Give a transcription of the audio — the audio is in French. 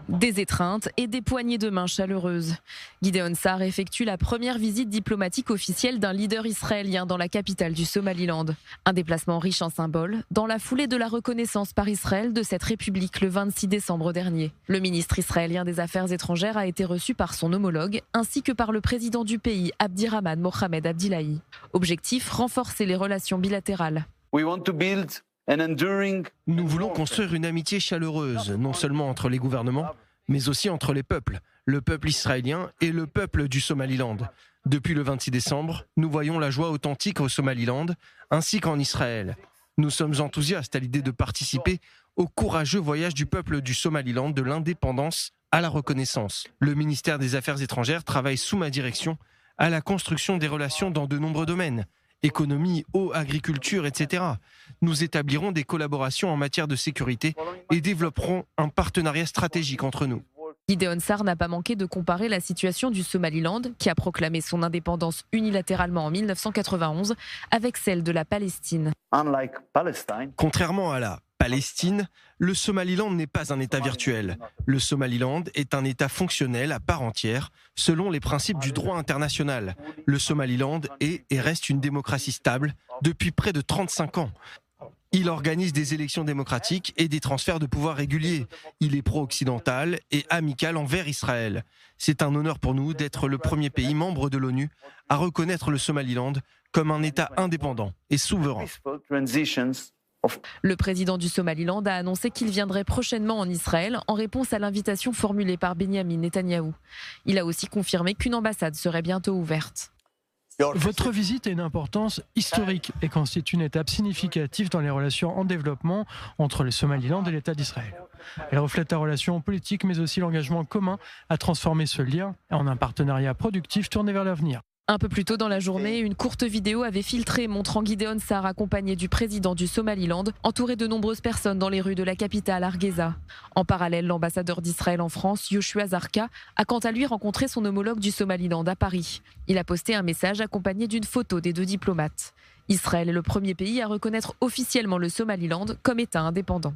Des étreintes et des poignées de main chaleureuses. Gideon Sa'ar effectue la première visite diplomatique officielle d'un leader israélien dans la capitale du Somaliland. Un déplacement riche en symboles, dans la foulée de la reconnaissance par Israël de cette république le 26 décembre dernier. Le ministre israélien des Affaires étrangères a été reçu par son homologue, ainsi que par le président du pays, Abdirahman Mohamed Abdillahi. Objectif, renforcer les relations bilatérales. Nous voulons construire une amitié chaleureuse, non seulement entre les gouvernements, mais aussi entre les peuples, le peuple israélien et le peuple du Somaliland. Depuis le 26 décembre, nous voyons la joie authentique au Somaliland, ainsi qu'en Israël. Nous sommes enthousiastes à l'idée de participer au courageux voyage du peuple du Somaliland de l'indépendance à la reconnaissance. Le ministère des Affaires étrangères travaille sous ma direction à la construction des relations dans de nombreux domaines. Économie, eau, agriculture, etc. Nous établirons des collaborations en matière de sécurité et développerons un partenariat stratégique entre nous. Gideon Sa'ar n'a pas manqué de comparer la situation du Somaliland, qui a proclamé son indépendance unilatéralement en 1991, avec celle de la Palestine. Contrairement à la Palestine, le Somaliland n'est pas un État virtuel. Le Somaliland est un État fonctionnel à part entière, selon les principes du droit international. Le Somaliland est et reste une démocratie stable depuis près de 35 ans. Il organise des élections démocratiques et des transferts de pouvoir réguliers. Il est pro-occidental et amical envers Israël. C'est un honneur pour nous d'être le premier pays membre de l'ONU à reconnaître le Somaliland comme un État indépendant et souverain. Le président du Somaliland a annoncé qu'il viendrait prochainement en Israël en réponse à l'invitation formulée par Benyamin Netanyahou. Il a aussi confirmé qu'une ambassade serait bientôt ouverte. Votre visite a une importance historique et constitue une étape significative dans les relations en développement entre le Somaliland et l'État d'Israël. Elle reflète la relation politique mais aussi l'engagement commun à transformer ce lien en un partenariat productif tourné vers l'avenir. Un peu plus tôt dans la journée, une courte vidéo avait filtré montrant Gideon Sa'ar accompagné du président du Somaliland, entouré de nombreuses personnes dans les rues de la capitale Hargeisa. En parallèle, l'ambassadeur d'Israël en France, Yoshua Zarka, a quant à lui rencontré son homologue du Somaliland à Paris. Il a posté un message accompagné d'une photo des deux diplomates. Israël est le premier pays à reconnaître officiellement le Somaliland comme État indépendant.